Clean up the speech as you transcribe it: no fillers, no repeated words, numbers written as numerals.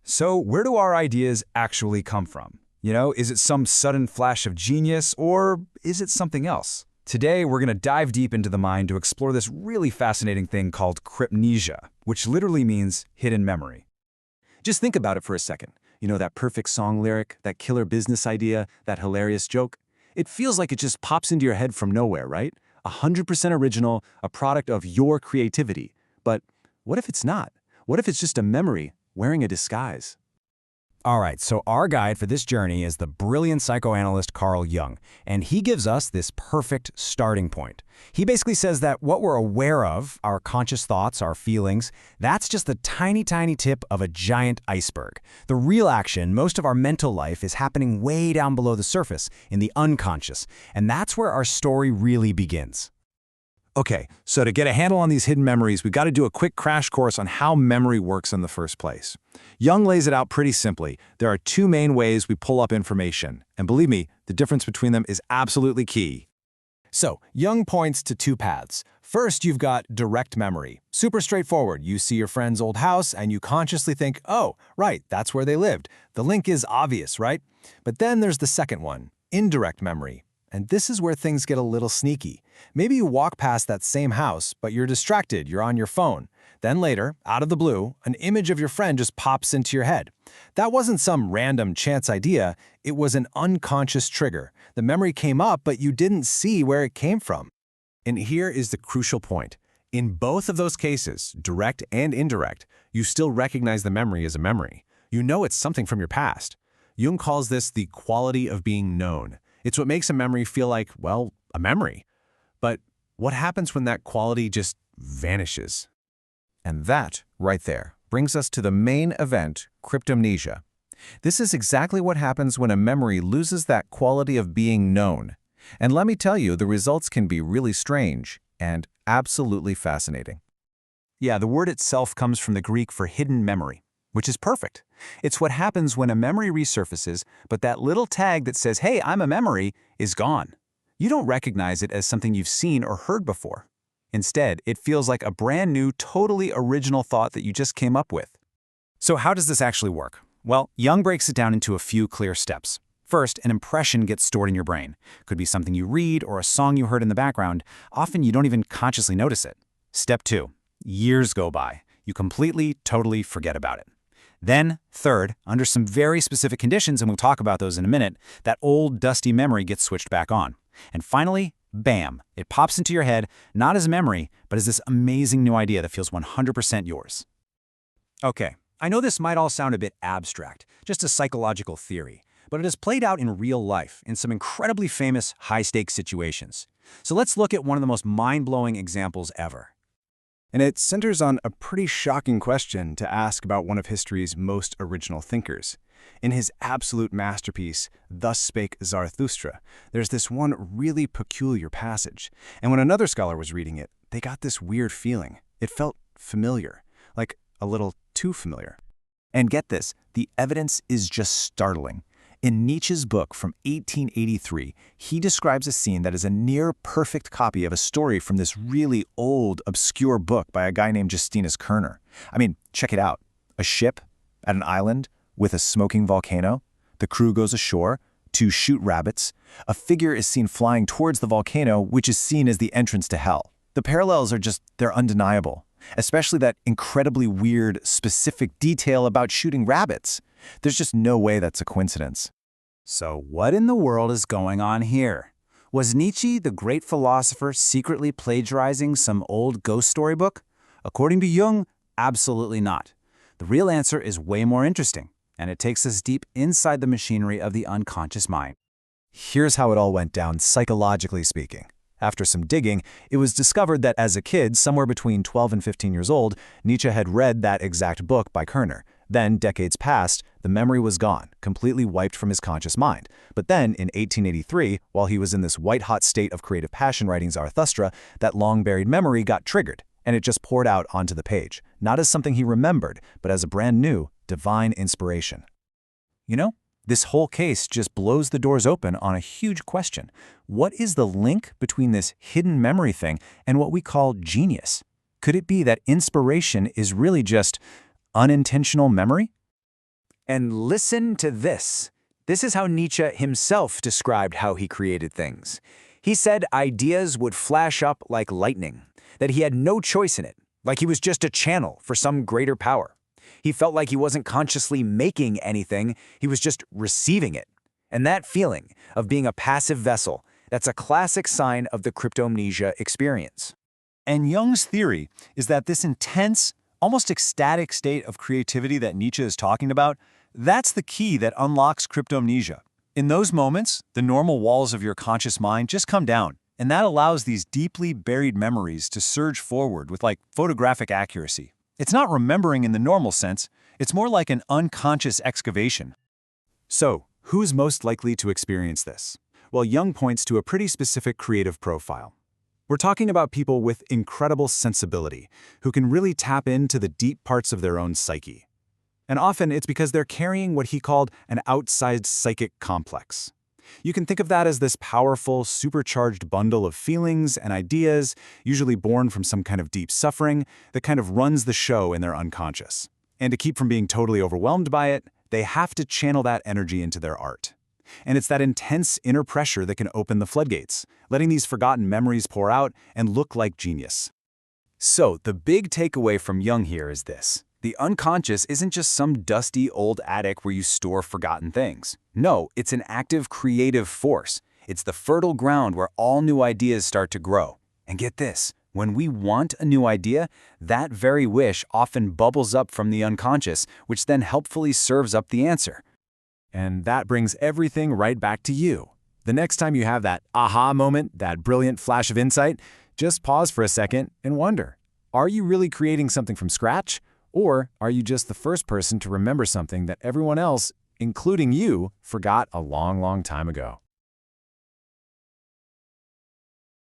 So where do our ideas actually come from? Is it some sudden flash of genius, or is it something else? Today, we're going to dive deep into the mind to explore this really fascinating thing called cryptomnesia, which literally means hidden memory. Just think about it for a second. You know, that perfect song lyric, that killer business idea, that hilarious joke? It feels like it just pops into your head from nowhere, right? 100% original, a product of your creativity. But what if it's not? What if it's just a memory wearing a disguise? All right, so our guide for this journey is the brilliant psychoanalyst Carl Jung, and he gives us this perfect starting point. He basically says that what we're aware of, our conscious thoughts, our feelings, that's just the tiny, tiny tip of a giant iceberg. The real action, most of our mental life, is happening way down below the surface, in the unconscious, and that's where our story really begins. Okay, so to get a handle on these hidden memories, we've got to do a quick crash course on how memory works in the first place. Jung lays it out pretty simply. There are two main ways we pull up information, and believe me, the difference between them is absolutely key. So, Jung points to two paths. First, you've got direct memory. Super straightforward. You see your friend's old house and you consciously think, oh, right, that's where they lived. The link is obvious, right? But then there's the second one, indirect memory. And this is where things get a little sneaky. Maybe you walk past that same house, but you're distracted, you're on your phone. Then later, out of the blue, an image of your friend just pops into your head. That wasn't some random chance idea, it was an unconscious trigger. The memory came up, but you didn't see where it came from. And here is the crucial point. In both of those cases, direct and indirect, you still recognize the memory as a memory. You know it's something from your past. Jung calls this the quality of being known. It's what makes a memory feel like, well, a memory. But what happens when that quality just vanishes? And that, right there, brings us to the main event, cryptomnesia. This is exactly what happens when a memory loses that quality of being known. And let me tell you, the results can be really strange and absolutely fascinating. Yeah, the word itself comes from the Greek for hidden memory, which is perfect. It's what happens when a memory resurfaces, but that little tag that says, hey, I'm a memory, is gone. You don't recognize it as something you've seen or heard before. Instead, it feels like a brand new, totally original thought that you just came up with. So how does this actually work? Well, Jung breaks it down into a few clear steps. First, an impression gets stored in your brain. Could be something you read or a song you heard in the background. Often you don't even consciously notice it. Step 2, years go by. You completely, totally forget about it. Then, third, under some very specific conditions, and we'll talk about those in a minute, that old dusty memory gets switched back on. And finally, bam, it pops into your head, not as a memory, but as this amazing new idea that feels 100% yours. Okay, I know this might all sound a bit abstract, just a psychological theory, but it has played out in real life in some incredibly famous high-stakes situations. So let's look at one of the most mind-blowing examples ever. And it centers on a pretty shocking question to ask about one of history's most original thinkers. In his absolute masterpiece, Thus Spake Zarathustra, there's this one really peculiar passage. And when another scholar was reading it, they got this weird feeling. It felt familiar, like a little too familiar. And get this, the evidence is just startling. In Nietzsche's book from 1883, he describes a scene that is a near-perfect copy of a story from this really old, obscure book by a guy named Justinus Kerner. I mean, check it out. A ship at an island with a smoking volcano. The crew goes ashore to shoot rabbits. A figure is seen flying towards the volcano, which is seen as the entrance to hell. The parallels are they're undeniable. Especially that incredibly weird, specific detail about shooting rabbits. There's just no way that's a coincidence. So what in the world is going on here? Was Nietzsche, the great philosopher, secretly plagiarizing some old ghost story book? According to Jung, absolutely not. The real answer is way more interesting, and it takes us deep inside the machinery of the unconscious mind. Here's how it all went down, psychologically speaking. After some digging, it was discovered that as a kid, somewhere between 12 and 15 years old, Nietzsche had read that exact book by Kerner. Then, decades passed, the memory was gone, completely wiped from his conscious mind. But then, in 1883, while he was in this white-hot state of creative passion writing Zarathustra, that long-buried memory got triggered, and it just poured out onto the page, not as something he remembered, but as a brand new, divine inspiration. You know, this whole case just blows the doors open on a huge question. What is the link between this hidden memory thing and what we call genius? Could it be that inspiration is really just unintentional memory? And listen to this. This is how Nietzsche himself described how he created things. He said ideas would flash up like lightning, that he had no choice in it, like he was just a channel for some greater power. He felt like he wasn't consciously making anything, he was just receiving it. And that feeling of being a passive vessel, that's a classic sign of the cryptomnesia experience. And Jung's theory is that this intense, almost ecstatic state of creativity that Nietzsche is talking about, that's the key that unlocks cryptomnesia. In those moments, the normal walls of your conscious mind just come down, and that allows these deeply buried memories to surge forward with like photographic accuracy. It's not remembering in the normal sense, it's more like an unconscious excavation. So, who's most likely to experience this? Well, Jung points to a pretty specific creative profile. We're talking about people with incredible sensibility, who can really tap into the deep parts of their own psyche. And often it's because they're carrying what he called an outsized psychic complex. You can think of that as this powerful, supercharged bundle of feelings and ideas, usually born from some kind of deep suffering, that kind of runs the show in their unconscious. And to keep from being totally overwhelmed by it, they have to channel that energy into their art. And it's that intense inner pressure that can open the floodgates, letting these forgotten memories pour out and look like genius. So, the big takeaway from Jung here is this. The unconscious isn't just some dusty old attic where you store forgotten things. No, it's an active creative force. It's the fertile ground where all new ideas start to grow. And get this, when we want a new idea, that very wish often bubbles up from the unconscious, which then helpfully serves up the answer. And that brings everything right back to you. The next time you have that aha moment, that brilliant flash of insight, just pause for a second and wonder, are you really creating something from scratch? Or are you just the first person to remember something that everyone else, including you, forgot a long, long time ago?